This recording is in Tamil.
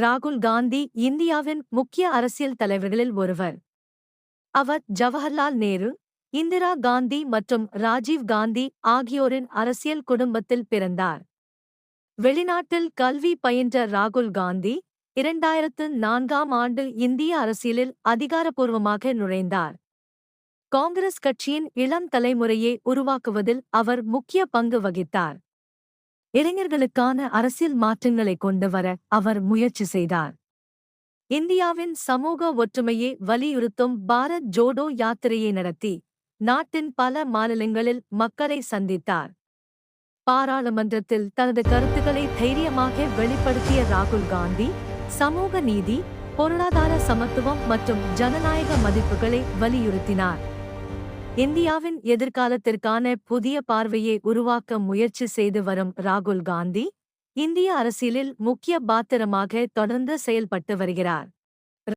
ராகுல் காந்தி இந்தியாவின் முக்கிய அரசியல் தலைவர்களில் ஒருவர். அவர் ஜவஹர்லால் நேரு, இந்திரா காந்தி மற்றும் ராஜீவ் காந்தி ஆகியோரின் அரசியல் குடும்பத்தில் பிறந்தார். வெளிநாட்டில் கல்வி பயின்ற ராகுல் காந்தி 2004ஆம் ஆண்டு இந்திய அரசியலில் அதிகாரப்பூர்வமாக நுழைந்தார். காங்கிரஸ் கட்சியின் இளம் தலைமுறையை உருவாக்குவதில் அவர் முக்கிய பங்கு வகித்தார். இளைஞர்களுக்கான அரசியல் மாற்றங்களை கொண்டு வர அவர் முயற்சி செய்தார். இந்தியாவின் சமூக ஒற்றுமையை வலியுறுத்தும் பாரத் ஜோடோ யாத்திரையை நடத்தி நாட்டின் பல மாநிலங்களில் மக்களை சந்தித்தார். பாராளுமன்றத்தில் தனது கருத்துக்களை தைரியமாக வெளிப்படுத்திய ராகுல் காந்தி சமூக நீதி, பொருளாதார சமத்துவம் மற்றும் ஜனநாயக மதிப்புகளை வலியுறுத்தினார். இந்தியாவின் எதிர்காலத்திற்கான புதிய பார்வையை உருவாக்க முயற்சி செய்து வரும் ராகுல் காந்தி இந்திய அரசியலில் முக்கிய பாத்திரமாக தொடர்ந்து செயல்பட்டு வருகிறார்.